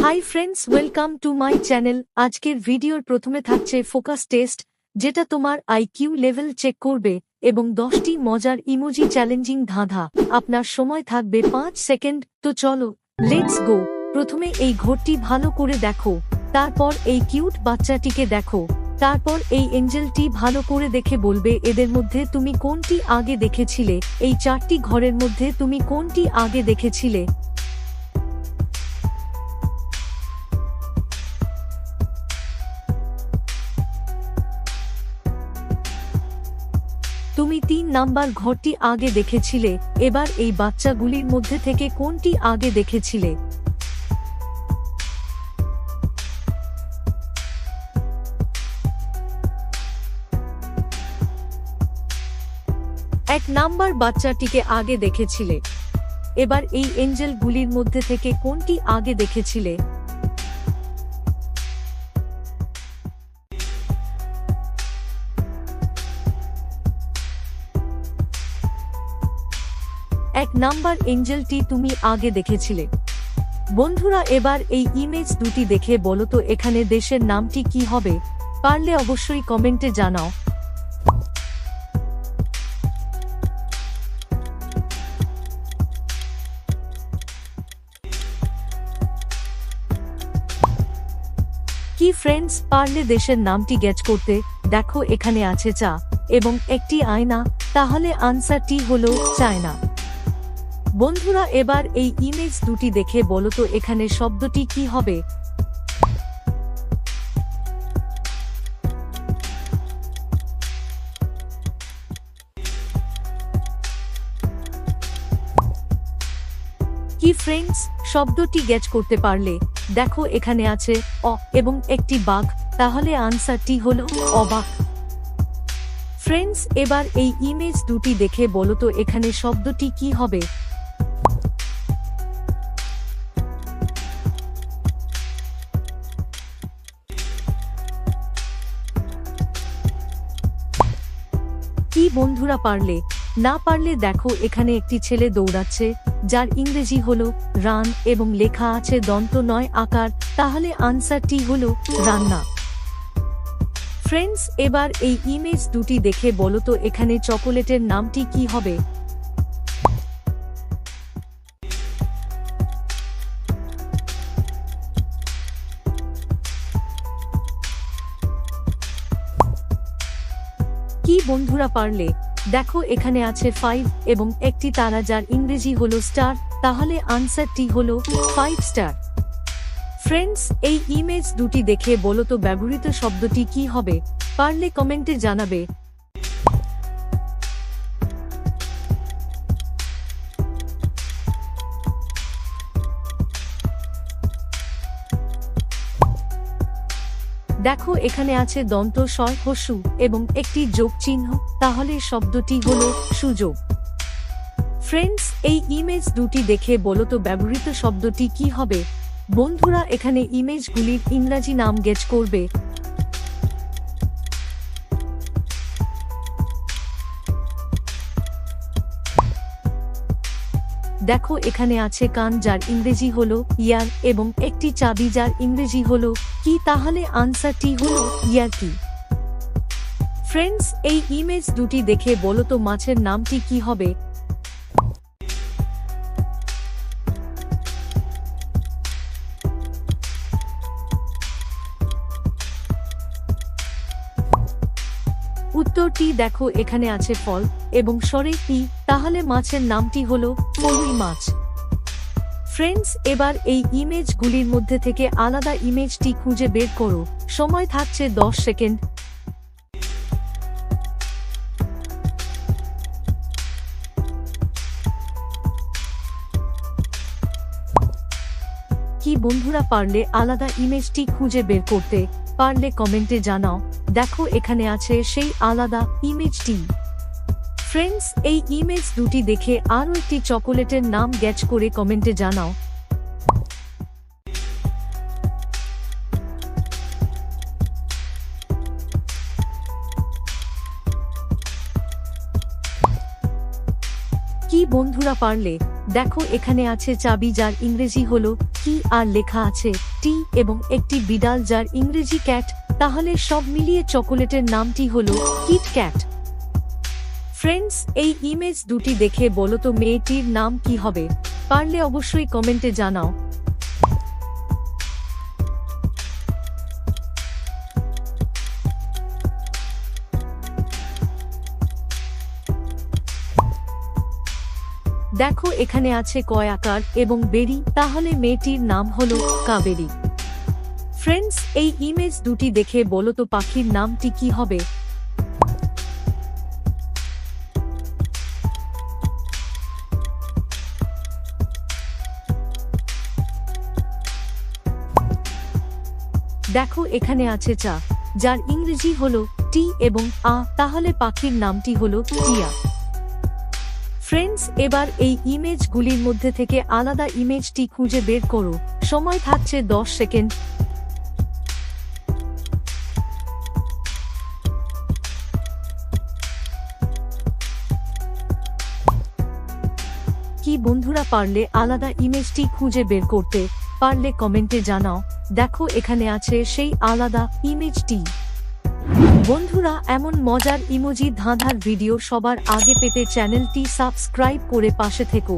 Hi friends, welcome to my channel. আজকের ভিডিওর প্রথমে থাকছে ফোকাস টেস্ট, যেটা তোমার আইকিউ লেভেল চেক করবে এবং 10টি মজার ইমোজি চ্যালেঞ্জিং ধাঁধা। আপনার সময় থাকবে 5 সেকেন্ড। তো চলো, লেটস গো। প্রথমে এই ঘরটি ভালো করে দেখো, তারপর এই কিউট বাচ্চাটিকে দেখো, তারপর এই এঞ্জেলটি ভালো করে দেখে বলবে এদের মধ্যে তুমি কোনটি আগে দেখেছিলে। এই 4টি ঘরের মধ্যে তুমি কোনটি আগে দেখেছিলে? তুমি 3 নাম্বার ঘরটি আগে দেখেছিলে। এবার এই বাচ্চাগুলির মধ্যে থেকে কোনটি আগে দেখেছিলে? এক নাম্বার বাচ্চাটিকে আগে দেখেছিলে। এবার এই এঞ্জেলগুলির মধ্যে থেকে কোনটি আগে দেখেছিলে? এক নাম্বার এঞ্জেলটি তুমি আগে দেখেছিলে। বন্ধুরা, এবার এই ইমেজ দুটি দেখে বলো তো এখানে দেশের নামটি কি হবে? পারলে অবশ্যই কমেন্টে জানাও। কি ফ্রেন্ডস, পারলে দেশের নামটি গেস করতে? দেখো এখানে আছে চা এবং একটি আয়না, তাহলে আনসারটি হলো চায়না। বন্ধুরা, এবার এই ইমেজ দুটি দেখে বলো তো এখানে শব্দটি কি হবে? কি ফ্রেন্ডস, শব্দটি গেস করতে পারলে? দেখো এখানে আছে অ এবং একটি বাঘ, তাহলে আনসারটি হলো অবাক। ফ্রেন্ডস, এবার এই ইমেজ দুটি দেখে বলো তো এখানে শব্দটি কি হবে? কি বন্ধুরা, পারলে? না পারলে দেখো এখানে একটি ছেলে দৌড়াচ্ছে, যার ইংরেজি হলো রান এবং লেখা আছে দন্ত নয় আকার, তাহলে আনসারটি হলো রান্না। ফ্রেন্ডস, এবার এই ইমেজ দুটি দেখে বলো তো এখানে চকোলেটের নামটি কি হবে? কি বন্ধুরা, পারলে? দেখো এখানে আছে 5 এবং একটি তারা, যার ইংরেজি হলো স্টার, তাহলে আনসারটি হলো 5 স্টার। ফ্রেন্ডস, এই ইমেজ দুটি দেখে বলো তো ব্যবহৃত শব্দটি কি হবে? পারলে কমেন্টে জানাবে। দেখো এখানে আছে দন্ত স্বর হসু এবং একটি যোগ চিহ্ন, তাহলে শব্দটি হলো সুযোগ। ফ্রেন্ডস, এই ইমেজ দুটি দেখে বলো তো ব্যবহৃত শব্দটি কি হবে? বন্ধুরা, এখানে ইমেজগুলির ইংরাজি নাম গেস করবে। দেখো এখানে আছে কান, যার ইংরেজি হলো ইয়ার এবং একটি চাবি, যার ইংরেজি হলো কি, তাহলে আনসারটি হলো ইয়ার কি। ফ্রেন্ডস, এই ইমেজ দুটি দেখে বলো তো মাছের নামটি কি হবে? উত্তরটি দেখো এখানে আছে ফল এবং স্বরে ই, তাহলে মাছের নামটি হলো ফলুই মাছ। ফ্রেন্ডস, এবার এই ইমেজগুলির মধ্যে থেকে আলাদা ইমেজটি খুঁজে বের করো। সময় থাকছে 10 সেকেন্ড। কি বন্ধুরা, পারলে আলাদা ইমেজটি খুঁজে বের করতে? পারলে কমেন্টে জানাও। দেখো এখানে আছে সেই আলাদা ইমেজটি। ফ্রেন্ডস, এই ইমেজ দুটি দেখে আরও একটি চকোলেটের নাম গেস করে কমেন্টে জানাও। কি বন্ধুরা, পারলে? দেখো এখানে আছে চাবি, যার ইংরেজি হলো কি আর লেখা আছে টি এবং একটি বিড়াল যার ইংরেজি ক্যাট, তাহলে সব মিলিয়ে চকোলেটের নামটি হলো কিট ক্যাট। ফ্রেন্ডস, এই ইমেজ দুটি দেখে বলো তো মেয়েটির নাম কি হবে? পারলে অবশ্যই কমেন্টে জানাও। দেখো এখানে আছে কয় আকার এবং বেরি, তাহলে মেয়েটির নাম হলো কাবেরী। ফ্রেন্ডস, এই ইমেজ দুটি দেখে বলো তো পাখির নামটি কি হবে? দেখো এখানে আছে চা, যার ইংরেজি হলো টি এবং আ, তাহলে পাখির নামটি হলো টিয়া। ফ্রেন্ডস, এবার এই ইমেজগুলির মধ্যে থেকে আলাদা ইমেজটি খুঁজে বের করো। সময় থাকছে 10 সেকেন্ড। কি বন্ধুরা, পারলে আলাদা ইমেজটি খুঁজে বের করতে পারলে কমেন্টে জানাও। দেখো এখানে আছে সেই আলাদা ইমেজটি। বন্ধুরা, এমন মজার ইমোজি ধাঁধার ভিডিও সবার আগে পেতে চ্যানেলটি সাবস্ক্রাইব করে পাশে থেকো।